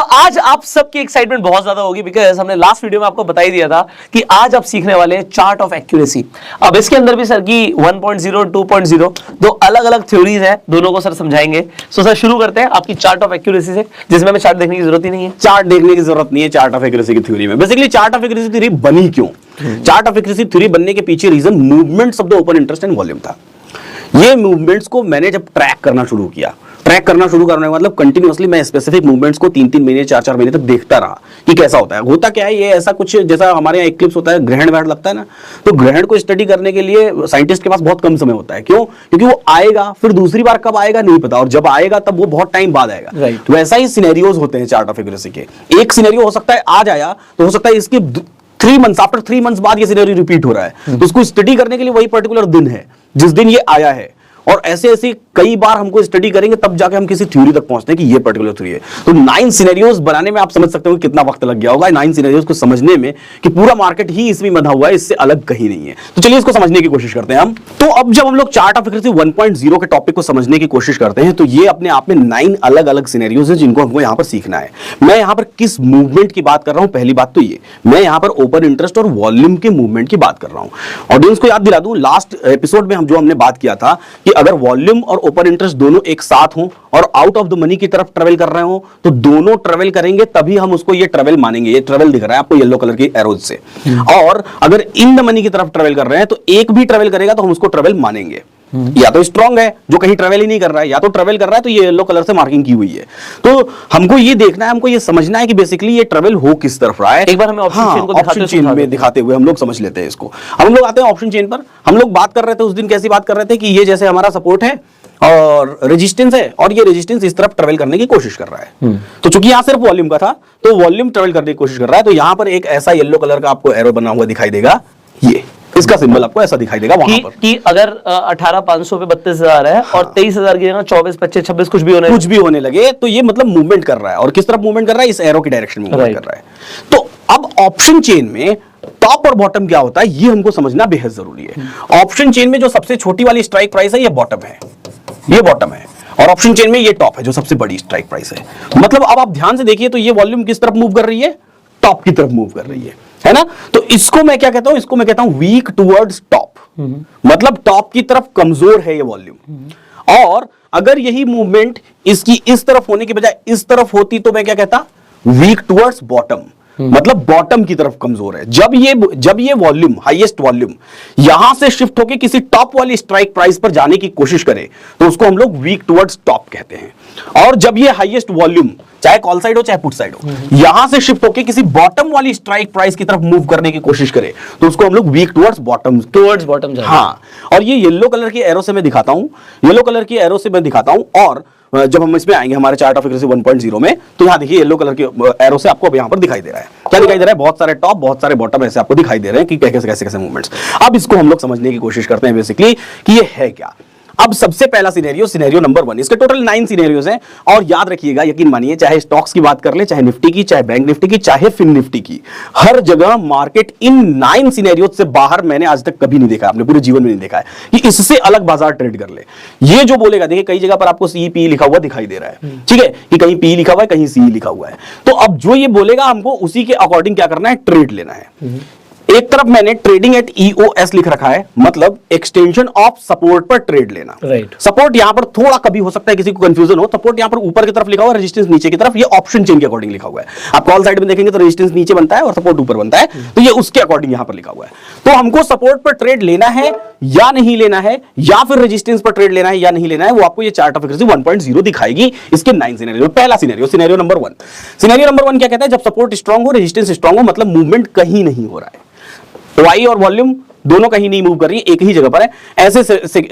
आज आप सबकी एक्साइटमेंट बहुत ज्यादा होगी बिकॉज हमने लास्ट वीडियो में आपको बता ही दिया था कि आज आप सीखने वाले हैं चार्ट ऑफ एक्यूरेसी। अब इसके अंदर भी सर की 1.0 और 2.0 दो अलग अलग थ्योरीज है, दोनों को सर समझाएंगे। सर शुरू करते हैं आपकी चार्ट ऑफ एक्यूरेसी से, जिसमें हमें चार्ट देखने की जरूरत ही नहीं है। चार्ट देखने की जरूरत नहीं है चार्ट ऑफ एक्यूरेसी की थ्योरी में। Basically chart of accuracy theory बनी क्यों? चार्ट ऑफ एक्यूरेसी थ्योरी बनने के पीछे reason movements of the open interest and volume था। ये मूवमेंट्स को मैंने जब ट्रैक करना शुरू किया, ट्रैक करना शुरू करने का मतलब कंटिन्यूअसली मैं स्पेसिफिक मूवमेंट्स को 3-3 महीने 4-4 महीने तक देखता रहा कि कैसा होता है। होता क्या है, ये ऐसा कुछ जैसा हमारे यहाँ इक्लिप्स होता है, ग्रहण वहण लगता है ना, तो ग्रहण को स्टडी करने के लिए साइंटिस्ट के पास बहुत कम समय होता है। क्यों? क्योंकि वो आएगा, फिर दूसरी बार कब आएगा नहीं पता, और जब आएगा तब वो बहुत टाइम बाद आएगा। तो वैसा ही सिनेरियोज होते हैं चार्ट ऑफ एक्यूरेसी के। एक सिनेरियो हो सकता है आज आया, तो हो सकता है इसकी 3 मंथ्स आफ्टर 3 मंथ्स बाद ये सिनेरियो रिपीट हो रहा है। तो उसको स्टडी करने के लिए वही पर्टिकुलर दिन है जिस दिन ये आया है, और ऐसे ऐसे कई बार हमको स्टडी करेंगे तब जाके हम किसी थ्योरी तक पहुंचते हैं कि ये पर्टिकुलर थ्योरी है। तो 9 सिनेरियोज बनाने में आप समझ सकते हो कितना वक्त लग गया होगा 9 सिनेरियोज को समझने में, कि पूरा मार्केट ही इसमें बंधा हुआ है, इससे अलग कहीं नहीं है। तो चलिए इसको समझने की कोशिश करते हैं हम। तो अब जब हम लोग चार्ट ऑफ एक्यूरेसी 1.0 के टॉपिक को समझने की कोशिश करते हैं, तो ये अपने आप में 9 अलग अलग सिनेरियोज हैं जिनको हमको यहां पर सीखना है। मैं यहां पर किस मूवमेंट की बात कर रहा हूं? पहली बात तो ये, मैं यहां पर ओपन इंटरेस्ट और वॉल्यूम के मूवमेंट की बात कर रहा हूं। ऑडियंस को याद दिला दूं, लास्ट एपिसोड में हमने बात किया था कि अगर वॉल्यूम और ओपन इंटरेस्ट दोनों एक साथ हों और आउट ऑफ द मनी की तरफ ट्रेवल कर रहे हो, तो दोनों ट्रेवल करेंगे तभी हम उसको ये ट्रेवल मानेंगे। ये ट्रेवल दिख रहा है आपको येलो कलर की एरोज से। और अगर इन द मनी की तरफ ट्रेवल कर रहे हैं तो एक भी ट्रेवल करेगा तो हम उसको ट्रेवल मानेंगे। या तो स्ट्रांग है जो कहीं ट्रेवल ही नहीं कर रहा है, या तो ट्रेवल कर रहा है तो ये येलो कलर से मार्किंग की हुई है। तो हमको ये देखना है, हमको ये समझना है कि बेसिकली ये ट्रेवल हो किस तरफ रहा है। एक बार हमें ऑप्शन चेन में दिखाते हुए हम लोग समझ लेते हैं इसको। अब हम लोग आते हैं ऑप्शन चेन पर। हम लोग बात कर रहे थे उस दिन, कैसी बात कर रहे थे कि ये जैसे हमारा सपोर्ट है और रेजिस्टेंस है, और ये रेजिस्टेंस इस तरफ ट्रेवल करने की कोशिश कर रहा है। तो चूंकि यहां सिर्फ वॉल्यूम का था, तो वॉल्यूम ट्रेवल करने की कोशिश कर रहा है। तो यहां पर एक ऐसा येलो कलर का आपको एरो बना हुआ दिखाई देगा, ये इसका सिंबल आपको ऐसा दिखाई देगा वहां पर कि अगर 18,500 पे 32,000 है और 23,000 की जगह 24, 25, 26 कुछ भी होने लगे, तो ये मतलब मूवमेंट कर रहा है। और किस तरफ मूवमेंट कर रहा है? इस एरो की डायरेक्शन में मूवमेंट कर रहा है। तो अब ऑप्शन चेन में टॉप और बॉटम क्या होता है, ये हमको समझना बेहद जरूरी है। ऑप्शन चेन में जो सबसे छोटी वाली स्ट्राइक प्राइस है, ये बॉटम है, ये बॉटम है, और ऑप्शन चेन में ये टॉप है जो सबसे बड़ी स्ट्राइक प्राइस है। मतलब अब आप ध्यान से देखिए, तो ये वॉल्यूम किस तरफ मूव कर रही है? टॉप की तरफ मूव कर रही है ना। तो इसको मैं क्या कहता हूं? इसको मैं कहता हूं वीक टुवर्ड्स टॉप। मतलब टॉप की तरफ कमजोर है ये वॉल्यूम। और अगर यही मूवमेंट इसकी इस तरफ होने के बजाय इस तरफ होती, तो मैं क्या कहता? Weak towards bottom. मतलब बॉटम की तरफ कमजोर है। जब ये वॉल्यूम, हाईएस्ट वॉल्यूम यहां से शिफ्ट होकर किसी टॉप वाली स्ट्राइक प्राइस पर जाने की कोशिश करे, तो उसको हम लोग वीक टुवर्ड्स टॉप कहते हैं। और जब ये हाईएस्ट वॉल्यूम, चाहे कॉल साइड हो चाहे पुट साइड हो, यहां से शिफ्ट होकर किसी बॉटम वाली स्ट्राइक प्राइस की तरफ मूव करने की कोशिश करे, तो उसको हम लोग वीक टुवर्ड्स बॉटम। हाँ, और ये येलो कलर की एरो से मैं दिखाता हूं, येलो कलर की एरो से मैं दिखाता हूं। और जब हम इसमें आएंगे हमारे चार्ट ऑफ एक्यूरेसी 1.0 में, तो यहां देखिए येलो कलर के एरो से आपको अब यहां पर दिखाई दे रहा है। क्या दिखाई दे रहा है? बहुत सारे टॉप, बहुत सारे बॉटम ऐसे आपको दिखाई दे रहे हैं कि कैसे कैसे मूवमेंट्स। अब इसको हम लोग समझने की कोशिश करते हैं बेसिकली कि ये है क्या। अब सबसे पहला सिनेरियो नंबर 1। इसके टोटल 9 सिनेरियोज हैं, और याद रखिएगा, यकीन मानिए, चाहे स्टॉक्स की बात कर ले, चाहे निफ्टी की, चाहे बैंक निफ्टी की, चाहे फिन निफ्टी की, हर जगह मार्केट इन 9 सिनेरियोज से बाहर मैंने आज तक कभी नहीं देखा, अपने पूरे जीवन में नहीं देखा है कि इससे अलग बाजार ट्रेड कर ले। ये जो बोलेगा, देखिए कई जगह पर आपको CPE लिखा हुआ दिखाई दे रहा है, ठीक है, कि कहीं PE लिखा हुआ है, कहीं CE लिखा हुआ है। तो अब जो ये बोलेगा, हमको उसी के अकॉर्डिंग क्या करना है? ट्रेड लेना है। एक तरफ मैंने ट्रेडिंग एट EOS लिख रखा है, मतलब एक्सटेंशन ऑफ सपोर्ट पर ट्रेड लेना। सपोर्ट यहां पर थोड़ा कभी हो सकता है किसी को कंफ्यूजन हो, सपोर्ट यहां पर ऊपर की तरफ लिखा हुआ है, रेजिस्टेंस नीचे की तरफ। ये ऑप्शन चेन के अकॉर्डिंग लिखा हुआ है। आप कॉल साइड में देखेंगे तो रेजिस्टेंस नीचे बनता है और सपोर्ट ऊपर बनता है, तो ये उसके अकॉर्डिंग यहां पर लिखा हुआ है। तो हमको सपोर्ट पर ट्रेड लेना है या नहीं लेना है, या फिर रेजिस्टेंस पर ट्रेड लेना है या नहीं लेना है, वो आपको ये चार्ट ऑफ एक्यूरेसी 1.0 दिखाएगी इसके 9 सिनेरियो। पहला सिनेरियो नंबर 1। सिनेरियो नंबर 1 क्या कहता है? जब सपोर्ट स्ट्रांग हो, रेजिस्टेंस स्ट्रांग हो, मतलब मूवमेंट कहीं नहीं हो रहा है, वाई और वॉल्यूम दोनों कहीं नहीं मूव कर रही है, एक ही जगह पर है।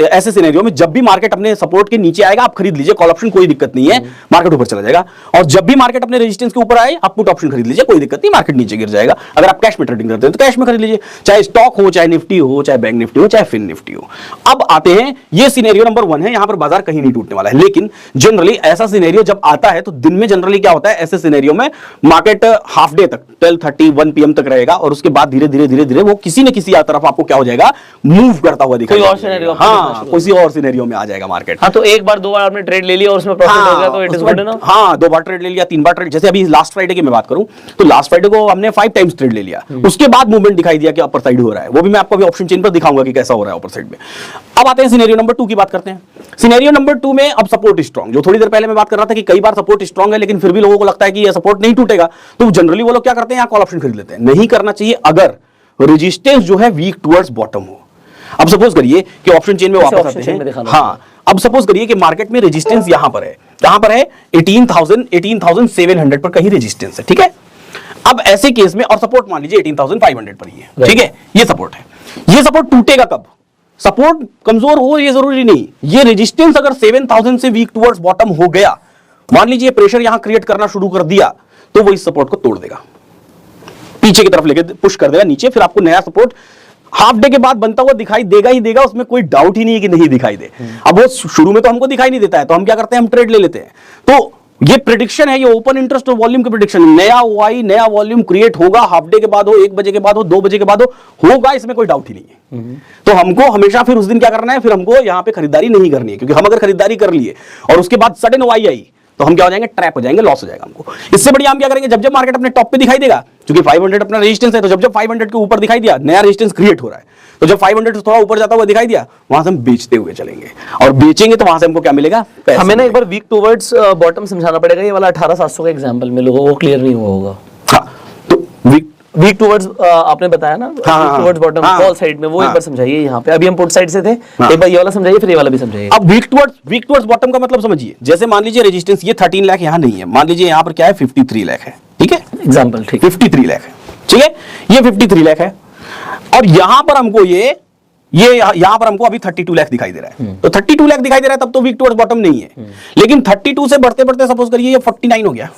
ऐसे सिनेरियो में जब भी मार्केट अपने सपोर्ट के नीचे आएगा, आप खरीद लीजिए, कॉल ऑप्शन, कोई दिक्कत नहीं है, मार्केट ऊपर चला जाएगा। और जब भी मार्केट अपने रेजिस्टेंस के ऊपर आए, आप पुट ऑप्शन खरीद लीजिए, कोई दिक्कत नहीं, मार्केट नीचे गिर जाएगा। अगर आप कैश में ट्रेडिंग करते हैं तो कैश में खरीद लीजिए, चाहे स्टॉक हो, चाहे निफ्टी हो, चाहे बैंक निफ्टी हो, चाहे फिन निफ्टी हो। अब आते हैं, ये सिनेरियो नंबर 1 है, यहां पर बाजार कहीं नहीं टूटने वाला है। लेकिन जनरली ऐसा सिनेरियो जब आता है, तो दिन में जनरली क्या होता है, ऐसे सिनेरियो में मार्केट हाफ डे तक 12:30 1 PM तक रहेगा, और उसके बाद धीरे धीरे वो किसी न किसी तरफ आपको आपको क्या हो जाएगा, मूव करता हुआ दिखाई कोई और देगा। सिनेरियो हाँ, किसी और सिनेरियो में आ जाएगा मार्केट। हाँ, तो एक बार दो बार आपने ट्रेड ले लिया और उसमें प्रॉफिट हो गया तो इट इज गुड ना। हाँ, 2 बार ट्रेड ले लिया, 3 बार ट्रेड, जैसे अभी लास्ट फ्राइडे की मैं बात करूं तो लास्ट फ्राइडे को हमने 5 टाइम्स ट्रेड ले लिया, उसके बाद मूवमेंट दिखाई दिया कि अपर साइड हो रहा है, वो भी मैं आपको अभी ऑप्शन चेन पर दिखाऊंगा कि कैसा हो रहा है अपर साइड में। अब आते हैं सिनेरियो नंबर 2 की बात करते हैं। सिनेरियो नंबर 2 में अब सपोर्ट स्ट्रांग, जो थोड़ी देर पहले मैं बात कर रहा था कि कई बार सपोर्ट स्ट्रांग है लेकिन फिर भी लोगों को लगता है कि ये सपोर्ट नहीं टूटेगा, तो जनरली वो लोग क्या करते हैं, यहाँ कॉल ऑप्शन खरीद लेते हैं। नहीं करना चाहिए अगर रेजिस्टेंस जो है वीक टुवर्ड्स बॉटम हो। अब सपोज करिए कि ऑप्शन चेन में वापस आते हैं। हाँ, अब सपोज करिए कि मार्केट में रेजिस्टेंस यहां पर है, कहां पर है, 18,700 पर कहीं रेजिस्टेंस है, ठीक है। अब ऐसे केस में और सपोर्ट मान लीजिए 18,500 पर ही है, ठीक है, ये सपोर्ट है। ये सपोर्ट टूटेगा कब, सपोर्ट कमजोर हो ये जरूरी नहीं, ये रेजिस्टेंस अगर 7,000 से वीक टुवर्ड्स बॉटम हो गया, मान लीजिए प्रेशर यहां क्रिएट करना शुरू कर दिया, तो वो इस सपोर्ट को तोड़ देगा, पीछे की तरफ लेके पुश कर देगा नीचे, फिर आपको नया सपोर्ट हाफ डे के बाद बनता हुआ दिखाई देगा ही देगा, उसमें कोई डाउट ही नहीं है कि नहीं दिखाई दे। अब वो शुरू में तो हमको दिखाई नहीं देता है, तो हम क्या करते हैं, हम ट्रेड ले लेते हैं। तो ये प्रेडिक्शन है, ये ओपन इंटरेस्ट और वॉल्यूम की प्रेडिक्शन, नया वाई नया वॉल्यूम क्रिएट होगा, हाफ डे के बाद हो, 1 बजे के बाद हो, 2 बजे के बाद होगा, इसमें कोई डाउट ही नहीं है। तो हमको हमेशा फिर उस दिन क्या करना है, फिर हमको यहां पे खरीदारी नहीं करनी है, क्योंकि हम अगर खरीदारी कर लिए और उसके बाद सडन वाई आई तो हम क्या हो जाएंगे, ट्रैप हो जाएंगे, लॉस हो जाएगा हमको। इससे बढ़िया हम क्या करेंगे, जब जब मार्केट अपने टॉप पे दिखाई देगा, क्योंकि 500 अपना रेजिस्टेंस है, तो जब जब 500 के ऊपर दिखाई दिया, नया रेजिस्टेंस क्रिएट हो रहा है, तो जब 500 से थोड़ा ऊपर जाता हुआ दिखाई दिया, वहां से हम बेचते हुए चलेंगे, और बेचेंगे तो वहां से हमको क्या मिलेगा, हमें ना एक बार वीक टुवर्ड्स बॉटम समझाना पड़ेगा, ये वाला 18,700 का एग्जांपल में लोगों को क्लियर नहीं हुआ होगा। हाँ, तो वीक टुवर्ड्स आपने बताया ना, weak towards bottom call side में, वो एक बार समझाइए। यहाँ पे अभी हम पुट साइड से थे, एक बार ये वाला समझाइए, फिर ये वाला भी समझाइए। अब वीक टुवर्ड्स बॉटम का मतलब समझिए, जैसे मान लीजिए रेजिस्टेंस ये 13 लाख यहाँ नहीं है, मान लीजिए यहाँ पर क्या है, 53 लाख है, ठीक है, एग्जांपल, ठीक, 53 लाख है, ठीक है, ये 53 लाख है, और यहां पर हमको ये यहां पर हमको अभी 32 लाख दिखाई दे रहा है, तो 32 लाख दिखाई दे रहा है, तब तो वीक टुवर्ड्स बॉटम नहीं है। लेकिन 32 से बढ़ते बढ़ते सपोज करिए ये 49 हो गया,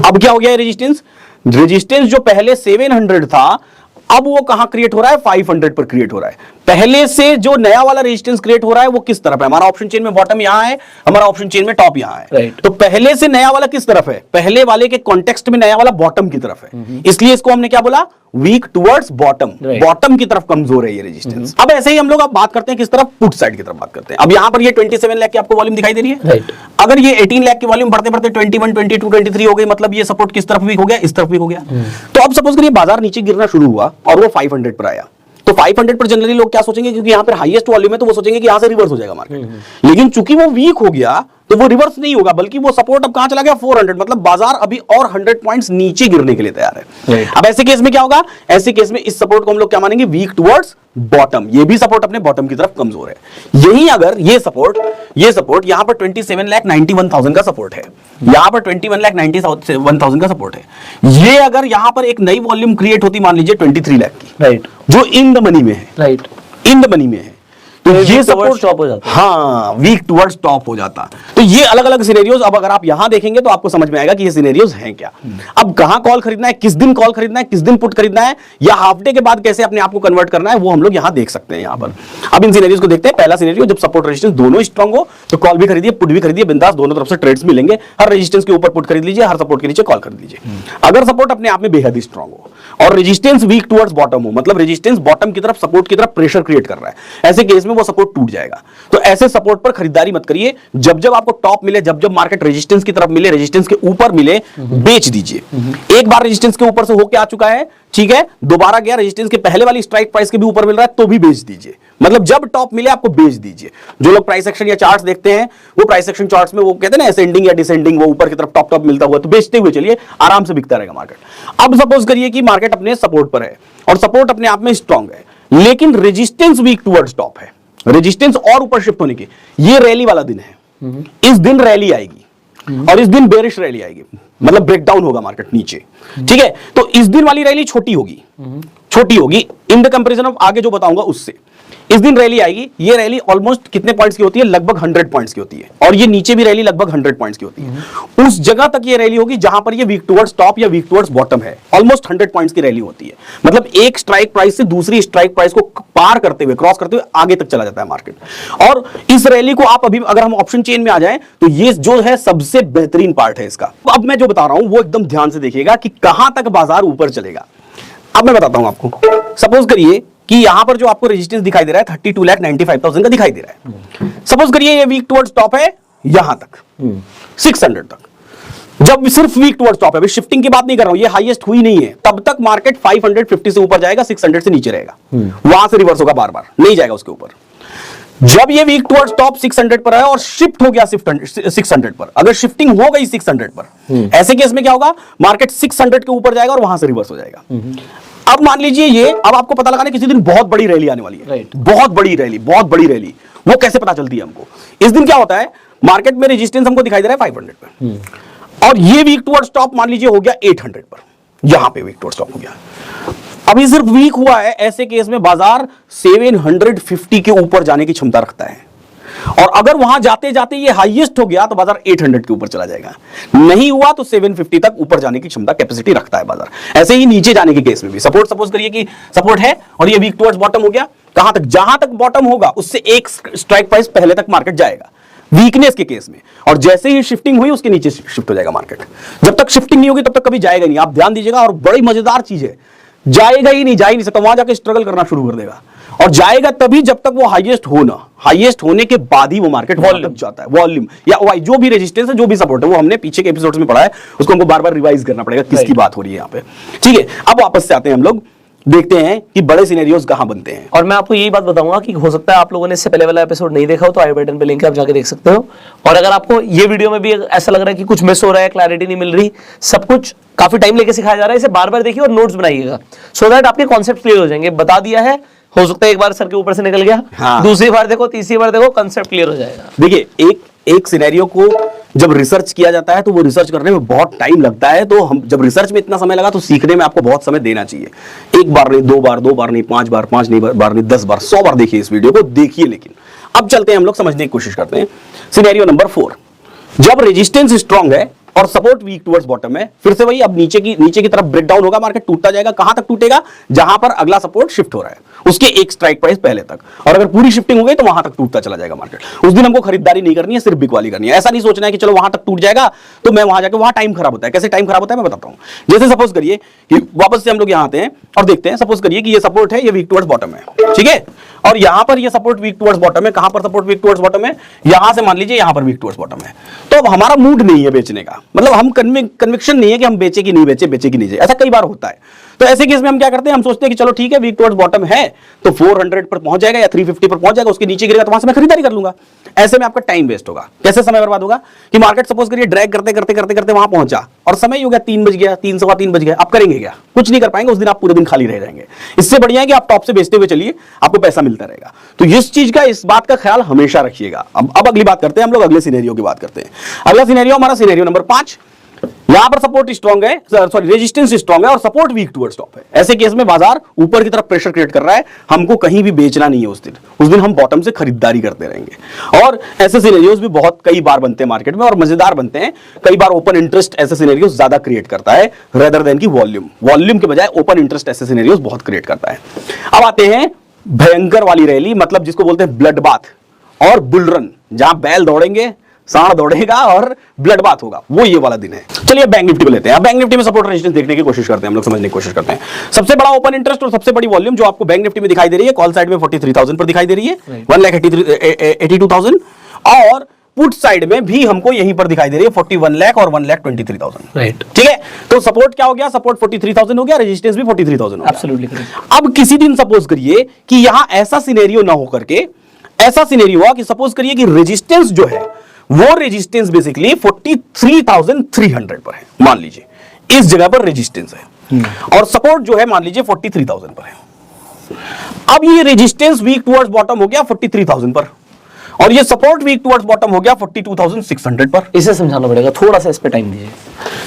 अब क्या हो गया, रेजिस्टेंस जो पहले 700 था, अब वो कहां क्रिएट हो रहा है, 500 पर क्रिएट हो रहा है। पहले से जो नया वाला रेजिस्टेंस क्रिएट हो रहा है वो किस तरफ है, हमारा ऑप्शन चेन में बॉटम यहां है, हमारा ऑप्शन चेन में टॉप यहां है, right. तो पहले से नया वाला किस तरफ है, पहले वाले के कॉन्टेक्स्ट में नया वाला बॉटम की तरफ है, इसलिए इसको हमने क्या बोला, वीक टुवर्ड्स बॉटम, बॉटम की तरफ कमजोर है ये रेजिस्टेंस। अब ऐसे ही हम लोग अब बात करते हैं किस तरफ, पुट साइड की तरफ बात करते हैं। अब यहां पर ये 27 लाख की आपको वॉल्यूम दिखाई दे रही है, right. अगर ये 18 लाख की वॉल्यूम बढ़ते बढ़ते 21, 22, 23 हो गई, मतलब ये सपोर्ट किस तरफ वीक हो गया, इस तरफ वीक हो गया। तो अब सपोज करिए बाजार नीचे गिरना शुरू हुआ और वो 500 पर आया, तो 500 पर जनरली लोग क्या सोचेंगे, क्योंकि यहां पर हाईएस्ट वॉल्यूम है, तो वो सोचेंगे कि यहां से रिवर्स हो जाएगा मार्केट। लेकिन चूंकि वो वीक हो गया तो वो रिवर्स नहीं होगा, बल्कि वो सपोर्ट अब कहां चला गया, 400, मतलब बाजार अभी और 100 पॉइंट्स नीचे गिरने के लिए तैयार है। अब ऐसे केस में क्या होगा, ऐसे केस में इस सपोर्ट को हम लोग क्या मानेंगे, वीक टुवर्ड्स बॉटम, ये भी सपोर्ट अपने बॉटम की तरफ कमजोर है। यही अगर ये सपोर्ट यहां पर 27,91,000 का सपोर्ट है, यहां पर 21,91,000 का सपोर्ट है, ये अगर यहां पर एक नई वॉल्यूम क्रिएट होती, मान लीजिए 23 लाख की, राइट, जो इन द मनी में है, राइट, इन द मनी में है, तो ये सपोर्ट स्टॉप हो जाता है। हाँ, वीक टुवर्ड्स टॉप हो जाता। तो ये अलग अलग सिनेरियोज, अब अगर आप यहां देखेंगे तो आपको समझ में आएगा कि ये सिनेरियोज हैं क्या। अब कहां कॉल खरीदना है, किस दिन कॉल खरीदना है, किस दिन पुट खरीदना है, या हाफ डे के बाद कैसे अपने आप को कन्वर्ट करना है, वो हम लोग यहां देख सकते हैं। यहां पर अब इन सिनेरियोज को देखते हैं। पहला सिनेरियो, जब सपोर्ट रेजिस्टेंस दोनों स्ट्रांग हो तो कॉल भी खरीदिए, पुट भी खरीदिए, बिंदास, दोनों तरफ से ट्रेड्स मिलेंगे। हर रेजिस्टेंस के ऊपर पुट खरीद लीजिए, हर सपोर्ट के नीचे कॉल खरीद लीजिए। अगर सपोर्ट अपने आप में बेहद स्ट्रांग हो और रेजिस्टेंस वीक टुवर्ड्स बॉटम हो, मतलब रेजिस्टेंस बॉटम की तरफ, सपोर्ट की तरफ प्रेशर क्रिएट कर रहा है, ऐसे केस में वो सपोर्ट टूट जाएगा। तो ऐसे सपोर्ट पर खरीदारी मत करिए। जब जब आपको टॉप मिले, जब जब मार्केट रेजिस्टेंस की तरफ मिले, रेजिस्टेंस के ऊपर मिले, बेच दीजिए। एक बार रेजिस्टेंस के ऊपर से होके आ चुका है, ठीक है, दोबारा गया, रेजिस्टेंस के पहले वाली स्ट्राइक प्राइस के भी ऊपर मिल रहा है, तो भी बेच दीजिए। मतलब जब टॉप मिले आपको बेच दीजिए। जो लोग प्राइस एक्शन या चार्ट्स देखते हैं, वो प्राइस एक्शन चार्ट्स में वो कहते हैं ना असेंडिंग या डिसेंडिंग, वो ऊपर की तरफ टॉप टॉप मिलता हुआ, तो बेचते हुए चलिए, आराम से बिकता रहेगा मार्केट। अब सपोज करिए कि मार्केट अपने सपोर्ट पर है और सपोर्ट अपने आप में स्ट्रांग है, लेकिन रेजिस्टेंस वीक टुवर्ड्स टॉप है, रेजिस्टेंस और ऊपर शिफ्ट होने की, ये रैली वाला दिन है। इस दिन रैली आएगी और इस दिन बेरिश रैली आएगी, मतलब ब्रेकडाउन होगा मार्केट नीचे, ठीक है। तो इस दिन वाली रैली छोटी होगी, छोटी होगी इन द कंपैरिजन ऑफ आगे जो बताऊंगा उससे। इस दिन रैली आएगी, ये रैली ऑलमोस्ट कितने पॉइंट्स की होती है, लगभग 100 पॉइंट्स की होती है, और ये नीचे भी रैली लगभग 100 पॉइंट्स की होती है। उस जगह तक ये रैली होगी जहां पर ये वीक टुवर्ड्स टॉप या वीक टुवर्ड्स बॉटम है, ऑलमोस्ट 100 पॉइंट्स की रैली होती है। मतलब एक स्ट्राइक प्राइस से दूसरी स्ट्राइक प्राइस को पार करते हुए, क्रॉस करते हुए आगे तक चला जाता है मार्केट। और इस रैली को आप अभी अगर हम ऑप्शन चेन में आ जाएं तो ये जो है सबसे बेहतरीन पार्ट है इसका। अब मैं जो बता रहा हूं वो एकदम ध्यान से देखिएगा कि कहां तक बाजार ऊपर चलेगा। अब मैं बताता हूं आपको, सपोज करिए कि यहां पर जो आपको रेजिस्टेंस दिखाई दे रहा है 32,95,000 का दिखाई दे रहा है। सपोज करिए ये वीक टुवर्ड्स टॉप है यहां तक 600 तक, जब सिर्फ वीक टुवर्ड्स टॉप है, अभी शिफ्टिंग की बात नहीं कर रहा हूं, ये हाईएस्ट हुई नहीं है, तब तक मार्केट 550 से ऊपर जाएगा, 600 से नीचे रहेगा, वहां से रिवर्स होगा, बार बार नहीं जाएगा उसके ऊपर। जब ये वीक टुवर्ड्स टॉप 600 पर है और शिफ्ट हो गया 600 पर, अगर शिफ्टिंग हो गई 600 पर, ऐसे केस में क्या होगा, मार्केट 600 के ऊपर जाएगा और वहां से रिवर्स हो जाएगा। अब मान लीजिए ये, अब आपको पता लगाना किसी दिन बहुत बड़ी रैली आने वाली है, बहुत बड़ी रैली, वो कैसे पता चलती है हमको? इस दिन क्या होता है, मार्केट में रेजिस्टेंस हमको दिखाई दे रहा है 500 पर, और ये वीक टुवर्ड्स टॉप मान लीजिए हो गया 800 पर, यहां पे वीक टुवर्ड्स टॉप हो गया, अभी सिर्फ वीक हुआ है, ऐसे केस में बाजार 750 के ऊपर जाने की क्षमता रखता है, और अगर वहां जाते जाते ये हाईएस्ट हो गया तो बाजार 800 के ऊपर चला जाएगा, नहीं हुआ तो 750 तक ऊपर जाने की क्षमता, कैपेसिटी रखता है बाजार। ऐसे ही नीचे जाने के केस में भी सपोर्ट, सपोज करिए कि सपोर्ट है और ये वीक टुवर्ड्स बॉटम हो गया, कहां तक, जहां तक बॉटम होगा उससे एक स्ट्राइक प्राइस पहले तक मार्केट जाएगा वीकनेस के केस में, और जैसे ही शिफ्टिंग हुई उसके नीचे शिफ्ट हो जाएगा मार्केट। जब तक शिफ्टिंग नहीं होगी तब तक कभी जाएगा नहीं, आप ध्यान दीजिएगा, और बड़ी मजेदार चीज है, जाएगा ही नहीं, जा ही नहीं सकता, वहां जाकर स्ट्रगल करना शुरू कर देगा, और जाएगा तभी जब तक वो हाईएस्ट होना, हाईएस्ट होने के बाद ही वो मार्केट वॉल्यूम जाता है, वॉल्यूम या वाई, जो भी रेजिस्टेंस है, जो भी सपोर्ट है, वो हमने पीछे के एपिसोड्स में पढ़ा है, उसको हमको बार बार रिवाइज करना पड़ेगा किसकी बात हो रही है यहाँ पे। ठीक है, अब वापस से आते हैं हम लोग, देखते हैं कि बड़े सिनेरियोज कहां बनते हैं। और मैं आपको यही बात बताऊंगा कि हो सकता है आप लोगों ने इससे पहले वाला एपिसोड नहीं देखा हो, तो आई बटन पे लिंक है, आप जाके देख सकते हो। और अगर आपको ये वीडियो में भी ऐसा लग रहा है कि कुछ मिस हो रहा है, क्लैरिटी नहीं मिल रही, सब कुछ काफी टाइम लेके सिखाया जा रहा है, इसे बार बार देखिए और नोट्स बनाइएगा, सो दैट आपके कॉन्सेप्ट क्लियर हो जाएंगे। बता दिया है, हो सकता है एक बार सर के ऊपर से निकल गया, हाँ। दूसरी बार देखो, तीसरी बार देखो, कंसेप्ट क्लियर हो जाएगा। देखिए, एक सिनेरियो को जब रिसर्च किया जाता है तो वो रिसर्च करने में बहुत टाइम लगता है, तो हम जब रिसर्च में इतना समय लगा तो सीखने में आपको बहुत समय देना चाहिए। एक बार नहीं, दो बार नहीं, 5 बार, 5 नहीं बार नहीं, 10 बार, 100 बार देखिए इस वीडियो को, देखिए। लेकिन अब चलते हैं हम लोग समझने की कोशिश करते हैं। सिनेरियो नंबर 4, जब रेजिस्टेंस स्ट्रांग है और सपोर्ट वीक टुवर्ड्स बॉटम है, फिर से वही, अब नीचे की तरफ ब्रेक डाउन होगा, मार्केट टूटता जाएगा, कहां तक टूटेगा, जहां पर अगला सपोर्ट शिफ्ट हो रहा है उसके एक स्ट्राइक प्राइस पहले तक, और अगर पूरी शिफ्टिंग हो गई तो वहां तक टूटता चला जाएगा मार्केट। उस दिन हमको खरीदारी नहीं करनी है, सिर्फ बिकवाली करनी है। ऐसा नहीं सोचना है कि चलो वहां तक टूट जाएगा तो मैं वहां जाकर, वहां टाइम खराब होता है। कैसे टाइम खराब होता है मैं बताता हूं। जैसे सपोज करिए कि वापस से हम लोग यहां आते हैं और देखते हैं, सपोज करिए कि ये सपोर्ट है, ये वीक टुवर्ड्स बॉटम है, ठीक है, और यहां पर ये सपोर्ट वीक टुवर्ड्स बॉटम है, कहां पर सपोर्ट वीक टुवर्ड्स बॉटम है, यहां से मान लीजिए यहां पर वीक टुवर्ड्स बॉटम है, तो अब हमारा मूड नहीं है बेचने का, मतलब हम कन्विक्शन नहीं है कि हम बेचे कि नहीं बेचे, ऐसा कई बार होता है। तो ऐसे केस में हम क्या करते हैं, हम सोचते हैं कि चलो ठीक है, वीक टुवर्ड्स बॉटम है तो 400 पर पहुंच जाएगा या 350 पर पहुंच जाएगा, उसके नीचे गिरेगा तो वहां से मैं खरीदारी कर लूंगा। ऐसे में आपका टाइम वेस्ट होगा। कैसे समय बर्बाद होगा कि मार्केट सपोज करिए ड्रैग करते वहां पहुंचा और समय ही हो गया 3 बज गया, 3 सवा 3 बज गया, आप करेंगे क्या? कुछ नहीं कर पाएंगे, उस दिन आप पूरे दिन खाली रह जाएंगे। इससे बढ़िया है कि आप टॉप से बेचते हुए चलिए, आपको पैसा मिलता रहेगा। तो इस चीज का, इस बात का ख्याल हमेशा रखिएगा। अब अगली बात करते हैं हम लोग, अगले सिनेरियो की बात करते हैं। अगला सिनेरियो हमारा सिनेरियो नंबर 5, यहां पर सपोर्ट स्ट्रांग है, सॉरी रेजिस्टेंस स्ट्रांग है और सपोर्ट वीक टुवर्ड्स टॉप है। ऐसे केस में बाजार ऊपर की तरफ प्रेशर क्रिएट कर रहा है, हमको कहीं भी बेचना नहीं है उस दिन हम बॉटम से खरीदारी करते रहेंगे। और ऐसे सिनेरियोज भी बहुत कई बार बनते हैं मार्केट में और मजेदार बनते हैं। कई बार ओपन इंटरेस्ट ऐसे सिनेरियोज ज्यादा क्रिएट करता है रेदर देन की वॉल्यूम के बजाय ओपन इंटरेस्ट ऐसे सिनेरियोज बहुत क्रिएट करता है। अब आते हैं भयंकर वाली रैली, मतलब जिसको बोलते हैं ब्लड बाथ और बुल रन, जहां बैल दौड़ेंगे, सांड दौड़ेगा और ब्लड बाथ होगा, वो ये वाला दिन है। चलिए बैंक निफ्टी पे लेते हैं। बैंक निफ्टी में सपोर्ट रेजिस्टेंस देखने की कोशिश करते हैं, हम लोग समझने की कोशिश करते हैं। सबसे बड़ा ओपन इंटरेस्ट और सबसे बड़ी वॉल्यूम जो आपको बैंक निफ्टी में दिखाई दे रही है, कॉल साइड में 43,000 पर दिखाई दे रही है, 1,82,000, और पुट साइड में भी हमको यहीं पर दिखाई दे रही है 41 लाख और 1,23,000। राइट, ठीक है। तो सपोर्ट क्या हो गया, सपोर्ट 43,000 हो गया, रेजिस्टेंस भी 43,000 हो गया। Absolutely correct. अब किसी दिन सपोज करिए कि यहां ऐसा सिनेरियो ना हो करके ऐसा सिनेरियो हुआ कि सपोज करिए कि रेजिस्टेंस जो है वो रेजिस्टेंस बेसिकली 43,300 पर है, मान लीजिए इस जगह पर रेजिस्टेंस है, और सपोर्ट जो है मान लीजिए 43,000 पर है। अब ये रेजिस्टेंस वीक टुवर्ड्स बॉटम हो गया 43,000 पर, और ये सपोर्ट वीक टुवर्ड्स बॉटम हो गया 42,600 पर। इसे समझाना पड़ेगा, थोड़ा सा इस पे टाइम दीजिए।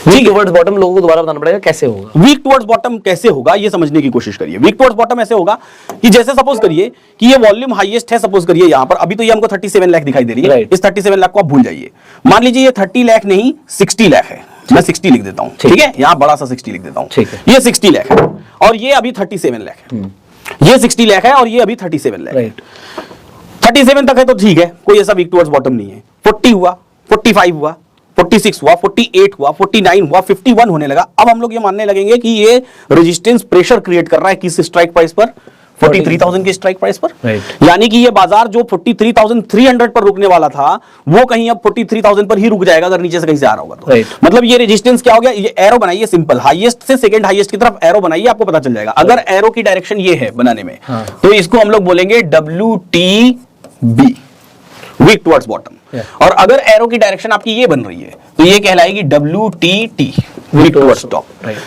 वीक टुवर्ड्स बॉटम लोगों को दोबारा बताना पड़ेगा कैसे होगा। वीक टुवर्ड्स बॉटम कैसे होगा ये समझने की कोशिश करिए। वीक टुवर्ड्स बॉटम ऐसे होगा कि जैसे सपोज करिए कि ये वॉल्यूम हाईएस्ट है, सपोज करिए यहां पर, अभी तो ये हमको 37 लाख दिखाई दे रही है, इस 37 लाख को आप भूल जाइए, मान लीजिए ये 30 लाख नहीं 60 लाख है, मैं 60 लिख देता हूं, ठीक है, यहां बड़ा सा 60 लिख देता हूं, ठीक है। ये 60 लाख है और ये अभी 37 लाख है, ये 60 लाख है और ये अभी 37 लाख है। 37 तक है तो ठीक है, कोई ऐसा वीक टुवर्ड्स बॉटम नहीं है। 40 हुआ, 45 हुआ, 46 हुआ, 48 हुआ, 49 हुआ, 51 होने लगा। अब हम लोग ये मानने लगेंगे कि ये रेजिस्टेंस प्रेशर क्रिएट कर रहा है किस स्ट्राइक प्राइस पर, 43,000 के स्ट्राइक प्राइस पर। Right. यानी कि ये बाजार जो 43,300 पर रुकने वाला था वो कहीं अब 43,000 पर ही रुक जाएगा अगर नीचे से कहीं से आ रहा होगा तो। Right. मतलब ये रेजिस्टेंस क्या हो गया, ये एरो बनाइए सिंपल, हाईएस्ट से सेकंड हाईएस्ट की तरफ एरो बनाइए, आपको पता चल जाएगा। अगर एरो की डायरेक्शन ये है बनाने में, तो इसको हम लोग बोलेंगे WTB, वीक टुवर्ड्स बॉटम। और अगर एरो की डायरेक्शन आपकी ये बन रही है तो ये कहलाएगी WTT, वीक टुवर्ड्स टॉप।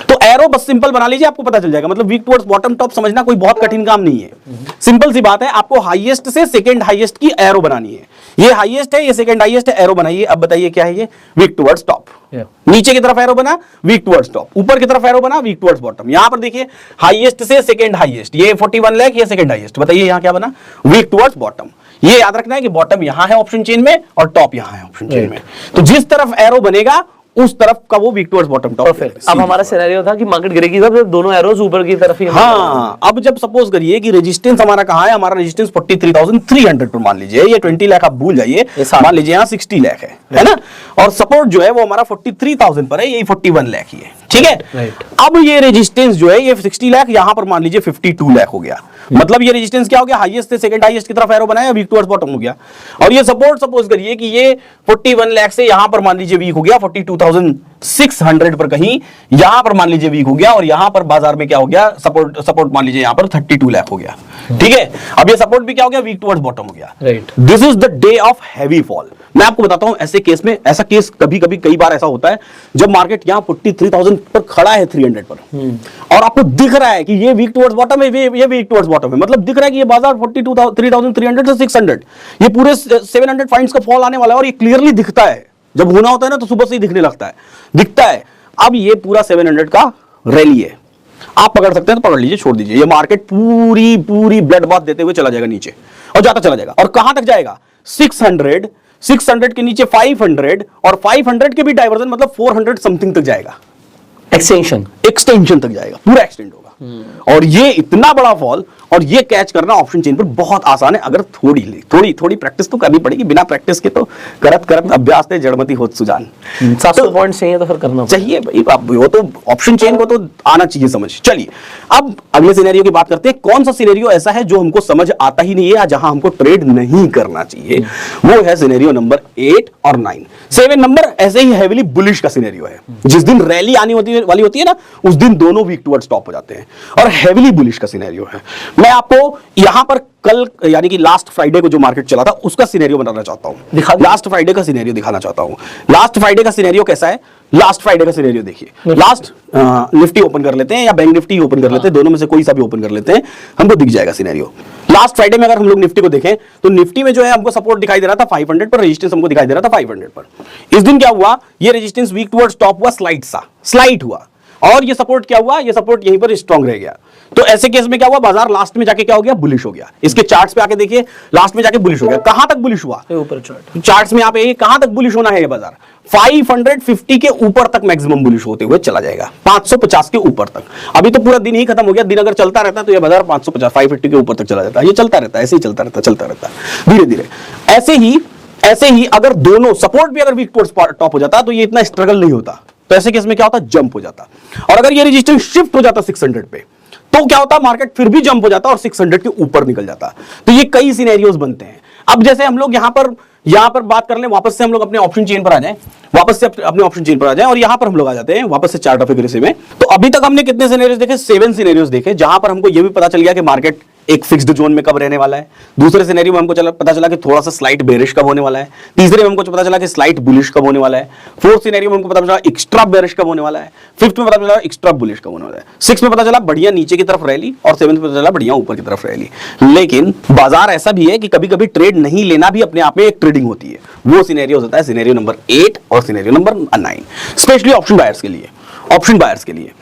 तो एरो बस सिंपल बना लीजिए, आपको पता चल जाएगा। मतलब वीक टुवर्ड्स बॉटम टॉप समझना कोई बहुत कठिन काम नहीं है, सिंपल सी बात है। आपको हाईएस्ट से सेकंड हाईएस्ट की एरो बनानी है। ये हाईएस्ट है, ये सेकंड हाईएस्ट है, एरो बनाइए। अब बताइए क्या है ये, वीक टुवर्ड्स टॉप। नीचे की तरफ एरो बना, वीक टुवर्ड्स टॉप। ऊपर की तरफ एरो बना, वीक टुवर्ड्स बॉटम। यहां पर देखिए हाईएस्ट से सेकंड हाईएस्ट, ये 41 लाख, ये सेकंड हाईएस्ट। बताइए यहां क्या बना, वीक टुवर्ड्स बॉटम। ये याद रखना है कि बॉटम यहां है ऑप्शन चेन में और टॉप यहां है ऑप्शन चेन में। तो जिस तरफ एरो बनेगा उस तरफ का वो वीक टुवर्ड्स बॉटम टॉप। अब हमारा सिनेरियो था कि मार्केट गिरेगी तब दोनों एरोज ऊपर की तरफ ही। हाँ, अब जब सपोज करिए कि रेजिस्टेंस हमारा कहां है, हमारा रेजिस्टेंस 43,300 पर मान लीजिए, ये 20 लाख आप भूल जाइए, मान लीजिए यहाँ 60 लाख है ना, और सपोर्ट जो है वो हमारा 43,000 पर है, यही 41 लाख ही है, ठीक है। अब ये रेजिस्टेंस जो है ये 60 लाख, यहां पर मान लीजिए 52 लाख हो गया। मतलब ये रेजिस्टेंस क्या हो गया, हाईएस्ट से सेकंड हाईएस्ट की तरफ एरो बनाया, वीक टुवर्ड्स बॉटम हो गया। और ये सपोर्ट सपोज करिए कि ये 41 लाख से यहां पर मान लीजिए वीक हो गया 42,600 पर, कहीं यहां पर मान लीजिए वीक हो गया, और यहां पर बाजार में क्या हो गया, सपोर्ट मान लीजिए यहां पर 32 लाख हो गया, ठीक है। अब ये सपोर्ट भी क्या हो गया, वीक टुवर्ड्स बॉटम हो गया। This is the day of heavy fall. मैं आपको बताता हूं ऐसे केस में, ऐसा केस कभी कभी कई बार ऐसा होता है जब मार्केट यहां 43,000 पर खड़ा है 300 पर, और आपको दिख रहा है कि ये वीक टुवर्ड्स बॉटम है, ये वीक टुवर्ड्स बॉटम है। मतलब दिख रहा है कि ये बाजार 43,300 से 600, ये पूरे 700 पॉइंट्स का फॉल आने वाला है, और ये क्लियरली दिखता है। जब होना होता है ना तो सुबह से ही दिखने लगता है, दिखता है। अब ये पूरा 700 का रैली है, आप पकड़ सकते हैं तो पकड़ लीजिए, छोड़ दीजिए। ये मार्केट पूरी ब्लड बाथ देते हुए चला जाएगा नीचे, और जाता चला जाएगा। और कहां तक जाएगा, 600 के नीचे 500, और 500 के भी डाइवर्जन, मतलब 400 समथिंग तक जाएगा, एक्सटेंशन तक जाएगा, पूरा एक्सटेंड होगा। और ये इतना बड़ा फॉल, और ये कैच करना ऑप्शन चेन पर बहुत आसान है, अगर थोड़ी प्रैक्टिस तो करनी पड़ेगी। बिना प्रैक्टिस के तो करत अभ्यास से जड़मती होत सुजान। 700 पॉइंट चाहिए तो फिर करना चाहिए भाई, वो तो ऑप्शन चेन को तो आना चाहिए समझ। चलिए अब अगले सिनेरियो की बात करते हैं। कौन सा सिनेरियो ऐसा है जो हमको समझ आता ही नहीं है, या जहां हमको ट्रेड नहीं करना चाहिए, वो है सिनेरियो नंबर 8 और 9। 7 नंबर ऐसे ही हेवीली बुलिश का सिनेरियो है। जिस दिन रैली आनी वाली होती है ना, उस दिन दोनों वीक टुवर्ड्स टॉप हो जाते हैं, और हेवीली बुलिश का सिनेरियो है। मैं आपको यहां पर कल यानी कि लास्ट फ्राइडे को जो मार्केट चला था उसका सिनेरियो बताना चाहता हूं, लास्ट फ्राइडे का सिनेरियो दिखाना चाहता हूं। लास्ट फ्राइडे का सिनेरियो कैसा है, लास्ट फ्राइडे का सिनेरियो देखिए। लास्ट निफ्टी ओपन कर लेते हैं या बैंक निफ्टी ओपन कर लेते हैं, दोनों में से कोई सा भी ओपन कर लेते हैं, हमको दिख जाएगा सिनेरियो। लास्ट फ्राइडे में अगर हम लोग निफ्टी को देखें तो निफ्टी में जो है हमको सपोर्ट दिखाई दे रहा था 500 पर, रेजिस्टेंस हमको दिखाई दे रहा था 500 पर। इस दिन क्या हुआ, ये रेजिस्टेंस वीक टुवर्ड्स टॉप हुआ, स्लाइड हुआ, और ये सपोर्ट क्या हुआ, ये सपोर्ट यहीं पर स्ट्रांग रह गया। तो ऐसे केस में क्या हुआ, बाजार लास्ट में जाके क्या हो गया, बुलिश हो गया। इसके चार्ट्स पे आके देखिए, लास्ट में जाके बुलिश हो गया। कहां तक बुलिश हुआ, ऊपर चार्ट्स में, यहाँ पे कहां तक बुलिश होना है, ये बाजार 550 के ऊपर तक मैक्सिमम बुलिश होते हुए चला जाएगा, 550 के ऊपर तक। अभी तो पूरा दिन ही खत्म हो गया, दिन अगर चलता रहता तो ये बाजार 550 के ऊपर तक चला जाता है। ये चलता रहता है, ऐसे ही चलता रहता धीरे धीरे। ऐसे ही अगर दोनों सपोर्ट भी अगर वीक टुवर्ड्स टॉप हो जाता तो ये इतना स्ट्रगल नहीं होता। तो ऐसे केस में क्या होता, जंप हो जाता। और अगर ये रेजिस्टेंस शिफ्ट हो जाता 600 पे, तो क्या होता, मार्केट फिर भी जंप हो जाता और 600 के ऊपर निकल जाता। तो ये कई सिनेरियोस बनते हैं। अब जैसे हम लोग यहां पर बात कर लें, वापस से हम लोग अपने ऑप्शन चेन पर आ जाएं, और यहां पर हम लोग आ जाते हैं वापस से चार्ट ऑफ एक्यूरेसी में। तो अभी तक हमने कितने सिनेरियोस देखे, 7 सिनेरियोस देखे, जहां पर हमको यह भी पता चल गया कि मार्केट एक फिक्स्ड जोन में कब रहने वाला है। दूसरे सिनेरियो में हमको पता चला कि थोड़ा सा स्लाइट बेरिश कब होने वाला है। तीसरे में हमको पता चला कि स्लाइट बुलिश कब होने वाला है। फोर्थ सिनेरियो में हमको पता चला एक्स्ट्रा बेरिश कब होने वाला है। फिफ्थ में पता चला एक्स्ट्रा बुलिश कब होने वाला है। सिक्स्थ में पता चला बढ़िया नीचे की तरफ रैली, और सेवंथ में पता चला बढ़िया ऊपर की तरफ रैली। लेकिन बाजार ऐसा भी है कि कभी कभी ट्रेड नहीं लेना भी अपने आप में एक ट्रेडिंग होती है। वो सिनेरियो होता है सिनेरियो नंबर 8 और scenario number 9, specially option buyers के लिए।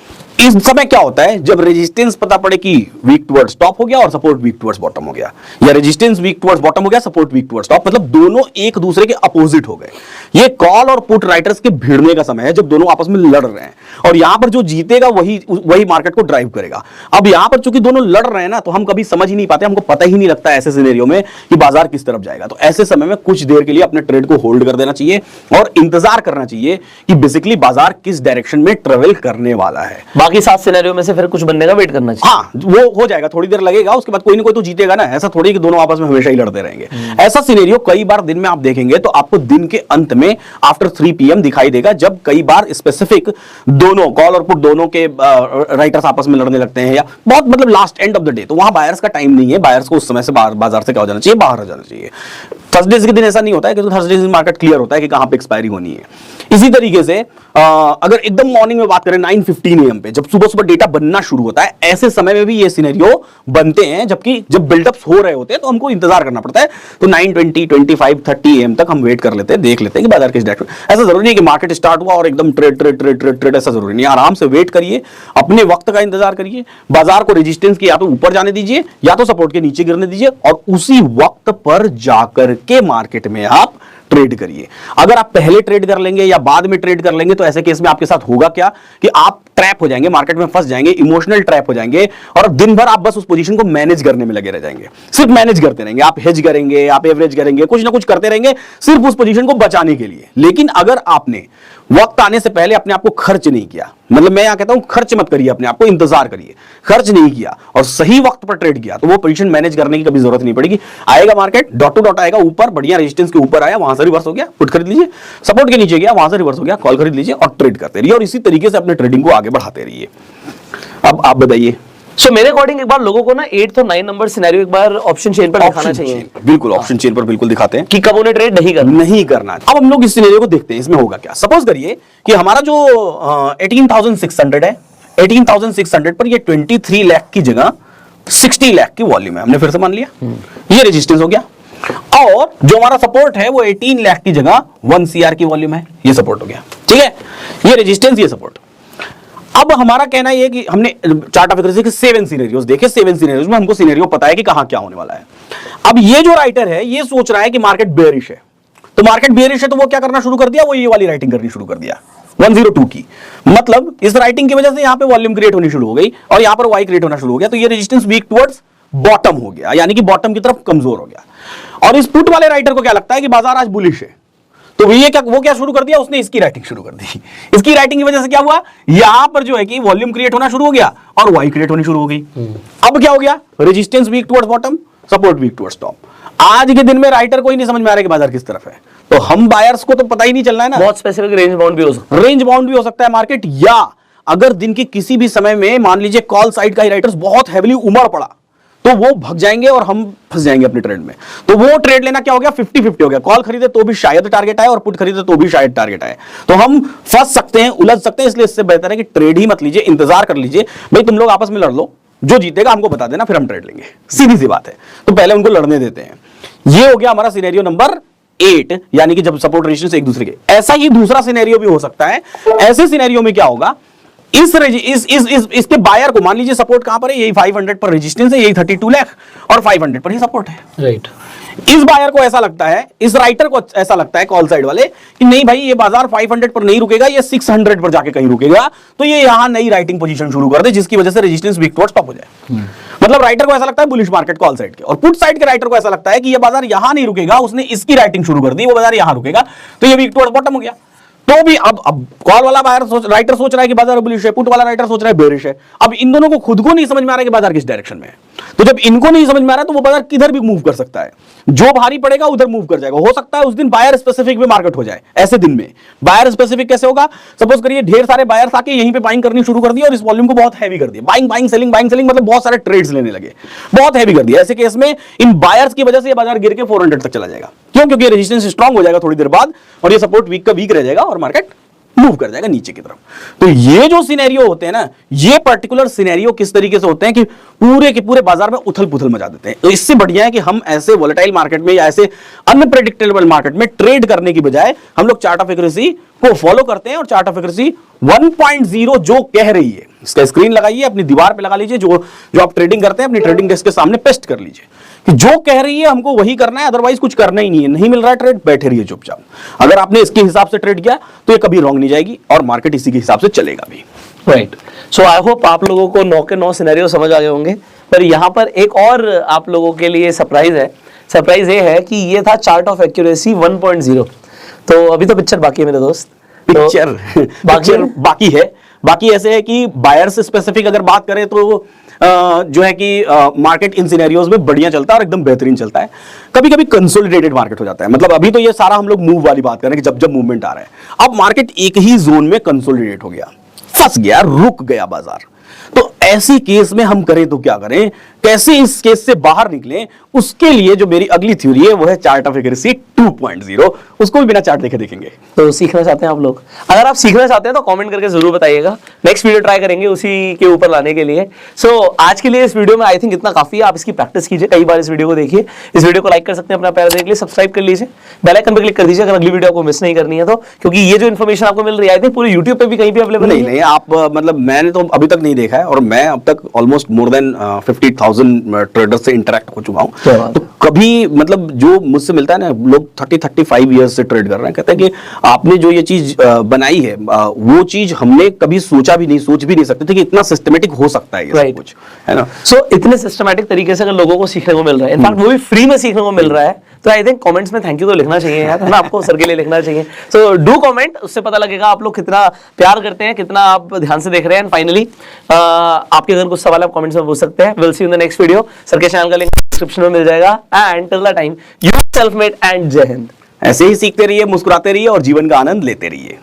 इस समय क्या होता है, जब रेजिस्टेंस पता पड़े कि वीक टुवर्ड्स टॉप हो गया और सपोर्ट वीक टुवर्ड्स बॉटम हो गया, या रेजिस्टेंस वीक टुवर्ड्स बॉटम हो गया, सपोर्ट वीक टुवर्ड्स टॉप, मतलब दोनों एक दूसरे के अपोजिट हो गए। ये कॉल और पुट राइटर्स के भिड़ने का समय है, जब दोनों आपस में लड़ रहे हैं, और यहां पर जो जीतेगा वही मार्केट को ड्राइव करेगा। अब यहां पर चूंकि दोनों लड़ रहे हैं ना, तो हम कभी समझ ही नहीं पाते, हमको पता ही नहीं लगता ऐसे सिनेरियो में कि बाजार किस तरफ जाएगा। तो ऐसे समय में कुछ देर के लिए अपने ट्रेड को होल्ड कर देना चाहिए और इंतजार करना चाहिए कि बेसिकली बाजार किस डायरेक्शन में ट्रेवल करने वाला है। बाकी बाकी 7 सिनेरियो में से फिर कुछ बनने का वेट करना चाहिए। हाँ, वो हो जाएगा, थोड़ी देर लगेगा, उसके बाद कोई ना कोई तो जीतेगा ना। ऐसा थोड़ी कि दोनों आपस में हमेशा ही लड़ते रहेंगे। ऐसा सिनेरियो कई बार दिन में आप देखेंगे तो आपको दिन के अंत में आफ्टर 3 PM दिखाई देगा, जब कई बार स्पेसिफिक दोनों कॉल और पुट दोनों के राइटर्स आपस में लड़ने लगते हैं, या बहुत मतलब last end of the day, तो वहां बायर्स का टाइम नहीं है। बायर्स को उस समय से बाजार से क्या हो जाना चाहिए, बाहर हो जाना चाहिए। थर्सडे के दिन ऐसा नहीं होता है, क्योंकि थर्सडे दिन मार्केट क्लियर होता है कि कहां पे एक्सपायरी होनी है। इसी तरीके से अगर एकदम मॉर्निंग में बात करें 9:15 AM पे, जब सुबह सुबह डेटा बनना शुरू होता है, ऐसे समय में भी ये सिनेरियो बनते हैं, जबकि जब बिल्डअप्स हो रहे होते हैं तो हमको इंतजार करना पड़ता है। तो 9:20, 25, 30 AM तक हम वेट कर लेते हैं, देख लेते हैं कि बाजार किस डायरेक्शन। ऐसा जरूरी नहीं है कि मार्केट स्टार्ट हुआ और एकदम ट्रेड, ऐसा जरूरी नहीं है। आराम से वेट करिए, अपने वक्त का इंतजार करिए, बाजार को रेजिस्टेंस की या तो ऊपर जाने दीजिए या तो सपोर्ट के नीचे गिरने दीजिए, और उसी वक्त पर जाकर के मार्केट में आप ट्रेड करिए। अगर आप पहले ट्रेड कर लेंगे या बाद में ट्रेड कर लेंगे तो ऐसे केस में आपके साथ होगा क्या कि आप ट्रैप हो जाएंगे, मार्केट में फंस जाएंगे, इमोशनल ट्रैप हो जाएंगे, और दिन भर आप बस उस पोजीशन को मैनेज करने में लगे रह जाएंगे। सिर्फ मैनेज करते रहेंगे, आप हेज करेंगे, आप एवरेज करेंगे, कुछ ना कुछ करते रहेंगे सिर्फ उस पोजीशन को बचाने के लिए। लेकिन अगर आपने वक्त आने से पहले अपने आप को खर्च नहीं किया, मतलब मैं यहां कहता हूं खर्च मत करिए अपने आप को, इंतजार करिए, खर्च नहीं किया और सही वक्त पर ट्रेड किया, तो वो पोजीशन मैनेज करने की कभी जरूरत नहीं पड़ेगी। आएगा मार्केट डॉट टू डॉट आएगा, ऊपर बढ़िया रेजिस्टेंस के ऊपर आया, वहां से रिवर्स हो गया, पुट खरीद लीजिए, सपोर्ट के नीचे गया, वहां से रिवर्स हो गया, कॉल खरीद लीजिए और ट्रेड करते रहिए, और इसी तरीके से अपने ट्रेडिंग को आगे बढ़ाते रहिए। अब आप बताइए। सो मेरे अकॉर्डिंग एक बार लोगों को ना 8 और 9 नंबर सिनेरियो एक बार ऑप्शन चेन पर दिखाना चाहिए। बिल्कुल, ऑप्शन चेन पर बिल्कुल दिखाते हैं कि कब उन्हें ट्रेड नहीं करना। अब हम लोग इस सिनेरियो को देखते हैं, इसमें होगा क्या। सपोज करिए कि हमारा जो 18,600 है, 18,600 पर ये 23 लाख की जगह 60 लाख की वॉल्यूम है, हमने फिर से मान लिया, ये रेजिस्टेंस हो गया। और जो हमारा सपोर्ट है वो 18 लाख की जगह 1 CR की वॉल्यूम है, ये सपोर्ट हो गया। ठीक है, ये रेजिस्टेंस, ये सपोर्ट। अब हमारा कहना यह है कि हमने चार्ट ऑफ एक्यूरेसी के 7 सिनेरियोस देखे, 7 सिनेरियोस में हमको सिनेरियो पता है कि कहां क्या होने वाला है। अब ये जो राइटर है ये सोच रहा है कि मार्केट बेयरिश है, तो मार्केट बेयरिश है तो वो क्या करना शुरू कर दिया, वो ये वाली राइटिंग करनी शुरू कर दिया 102 की। मतलब इस राइटिंग की वजह से यहां पे वॉल्यूम क्रिएट होनी शुरू हो गई और यहां पर वाई क्रिएट होना शुरू हो गया, तो ये रेजिस्टेंस वीक टुवर्ड्स बॉटम हो गया, यानी कि बॉटम की तरफ कमजोर हो गया। और इस पुट वाले राइटर को क्या लगता है कि बाजार आज बुलिश है, तो वो क्या शुरू कर दिया, उसने इसकी राइटिंग शुरू कर दी। इसकी राइटिंग की वजह से क्या हुआ, यहां पर जो है कि वॉल्यूम क्रिएट होना शुरू हो गया और वाई क्रिएट होनी शुरू हो गई। अब क्या हो गया, resistance weak towards bottom, support weak towards top. आज के दिन में राइटर को ही नहीं समझ में आ रहा है कि बाजार किस तरफ है, तो हम बायर्स को तो पता ही नहीं चल रहा है ना। बहुत स्पेसिफिक रेंज बाउंड भी हो सकता है, रेंज बाउंड भी हो सकता है मार्केट, या अगर दिन के किसी भी समय में मान लीजिए कॉल साइड का ही राइटर्स बहुत हैवीली उमड़ पड़ा तो वो भग जाएंगे और हम फंस जाएंगे अपने ट्रेड में। तो वो ट्रेड लेना क्या हो गया, 50-50 हो गया, कॉल खरीदे तो भी शायद टारगेट आए और पुट खरीदे तो भी शायद टारगेट आए, तो हम फंस सकते हैं, उलझ सकते हैं। इसलिए इससे बेहतर है कि ट्रेड ही मत लीजिए, इंतजार कर लीजिए। भाई तुम लोग आपस में लड़ लो, जो जीतेगा हमको बता देना, फिर हम ट्रेड लेंगे, सीधी सी बात है। तो पहले उनको लड़ने देते हैं। ये हो गया हमारा सिनेरियो नंबर 8, यानी कि जब सपोर्ट रेजिस्टेंस एक दूसरे के। ऐसा ही दूसरा सिनेरियो भी हो सकता है। ऐसे सिनेरियो में क्या होगा, इसके बायर को मान लीजिए सपोर्ट कहां पर है, यही 500 पर रेजिस्टेंस है, यही 32 लाख और 500 पर ही सपोर्ट है, राइट। इस बायर को ऐसा लगता है, इस राइटर को ऐसा लगता है कॉल साइड वाले कि नहीं भाई ये बाजार 500 पर नहीं रुकेगा, ये 600 पर जाके कहीं रुकेगा, तो ये यहां नई राइटिंग पोजीशन शुरू कर दे, जिसकी वजह से रेजिस्टेंस वीक टुवर्ड्स टॉप हो जाए। मतलब राइटर को ऐसा लगता है बुलिश मार्केट कॉल साइड के, और पुट साइड के राइटर को ऐसा लगता है कि ये बाजार यहां नहीं रुकेगा, उसने इसकी राइटिंग शुरू कर दी, वो बाजार यहां रुकेगा, तो ये वीक टुवर्ड्स बॉटम हो गया। तो भी अब कॉल वाला राइटर सोच रहा है कि बाजार बुलिश है, पुट वाला राइटर सोच रहा है बेरिश है। अब इन दोनों को खुद को नहीं समझ में आ रहा है कि बाजार किस डायरेक्शन में है। तो जब इनको नहीं समझ में आ रहा है तो वो बाजार किधर भी मूव कर सकता है, जो भारी पड़ेगा उधर मूव कर जाएगा। हो सकता है उस दिन बायर स्पेसिफिक में मार्केट हो जाए। ऐसे दिन में बायर स्पेसिफिक कैसे होगा, सपोज करिए ढेर सारे बायर्स आके यहीं पे बाइंग करनी शुरू कर दिया और इस वॉल्यूम को बहुत हैवी कर दिया, बाइंग सेलिंग मतलब बहुत सारे ट्रेड्स लेने लगे, बहुत हैवी कर दिया। ऐसे केस में इन बायर्स की वजह से ये बाजार गिर के 400 तक चला जाएगा। क्यों, क्योंकि रेजिस्टेंस स्ट्रांग हो जाएगा थोड़ी देर बाद और ये सपोर्ट वीक का वीक रह जाएगा और मार्केट मूव कर जाएगा नीचे की तरफ। तो ये जो सिनेरियो होते हैं ना, ये पर्टिकुलर सिनेरियो किस तरीके से होते हैं कि पूरे के पूरे बाजार में उथल पुथल मचा देते हैं। तो इससे बढ़िया है कि हम ऐसे वोलेटाइल मार्केट में या ऐसे अनप्रेडिक्टेबल मार्केट में ट्रेड करने की बजाय हम लोग चार्ट ऑफ एक्यूरेसी को फॉलो करते हैं और चार्ट ऑफ एक्यूरेसी 1.0 जो कह रही है, इसका स्क्रीन लगाइए, अपनी दीवार पे लगा लीजिए, जो आप ट्रेडिंग करते हैं अपनी ट्रेडिंग डेस्क के सामने पेस्ट कर लीजिए कि जो कह रही है हमको वही करना है, अदरवाइज कुछ करना ही नहीं है। नहीं मिल रहा है ट्रेड, बैठे रहिए चुपचाप। अगर आपने इसके हिसाब से ट्रेड किया तो ये कभी रॉन्ग नहीं जाएगी और मार्केट इसी के हिसाब से चलेगा भी। राइट। सो आई होप आप लोगों को 9 के 9 सिनेरियो समझ आ गए होंगे, पर यहाँ पर एक और आप लोगों के लिए सरप्राइज है। सरप्राइज ये है कि ये था चार्ट ऑफ एक्यूरेसी 1.0। तो अभी तो पिक्चर बाकी है मेरे दोस्त, पिक्चर बाकी है, बाकी ऐसे है कि बायर से स्पेसिफिक अगर बात करें तो जो है कि मार्केट इन सिनेरियोज में बढ़िया चलता है और एकदम बेहतरीन चलता है। कभी कभी कंसोलिडेटेड मार्केट हो जाता है, मतलब अभी तो ये सारा हम लोग मूव वाली बात कर रहे हैं कि जब जब मूवमेंट आ रहा है। अब मार्केट एक ही जोन में कंसोलिडेट हो गया, फंस गया, रुक गया बाजार। तो ऐसी केस में हम करें तो क्या करें, कैसे इस केस से बाहर निकलें, उसके लिए जो मेरी अगली थ्योरी है वो है चार्ट ऑफ एक्यूरेसी 2.0। उसको भी बिना चार्ट देखे देखेंगे। तो सीखना चाहते हैं आप लोग? अगर आप सीखना चाहते हैं तो कमेंट करके जरूर बताइएगा, नेक्स्ट वीडियो ट्राई करेंगे उसी के ऊपर लाने के लिए। सो आज के लिए इस वीडियो में आई थिंक इतना काफी है। आप इसकी प्रैक्टिस कीजिए, कई बार इस वीडियो को देखिए। इस वीडियो को लाइक कर सकते हैं अपना प्यार देने के लिए, सब्सक्राइब कर लीजिए, बेल आइकन पर क्लिक कर दीजिए अगर अगली वीडियो आपको मिस नहीं करनी है तो, क्योंकि ये जो इन्फॉर्मेशन आपको मिल रही है आई थिंक पूरे यूट्यूब पे भी कहीं भी अवेलेबल नहीं नहीं, आप मतलब मैंने तो अभी तक नहीं देखा है, और मैं अब तक ऑलमोस्ट मोर देन 50,000 ट्रेडर्स से इंटरेक्ट हो चुका हूं। तो कभी मतलब जो मुझसे मिलता है ना, लोग 30-35 ईयर्स से ट्रेड कर रहे हैं, कहते हैं कि आपने जो ये चीज बनाई है वो चीज हमने कभी सोच भी नहीं सकते थे कि इतना सिस्टमेटिक हो सकता है ये सब कुछ, है ना। सो इतने सिस्टमेटिक तरीके से अगर लोगों को सीखने को मिल रहा है, इनफैक्ट वो भी फ्री में सीखने को मिल रहा है, तो आई थिंक कमेंट्स में थैंक यू तो लिखना चाहिए यार, है ना, आपको सर के लिए लिखना चाहिए। सो डू कमेंट, उससे पता लगेगा आप लोग कितना प्यार करते हैं, कितना आप ध्यान से देख रहे हैं। फाइनली आपके अगर कुछ सवाल आप कमेंट्स में पूछ सकते हैं। Will see you in the next video. Sir के चैनल का लिंक डिस्क्रिप्शन में मिल जाएगा। And till the time, you self made and जय हिंद। ऐसे ही सीखते रहिए, मुस्कुराते रहिए और जीवन का आनंद लेते रहिए।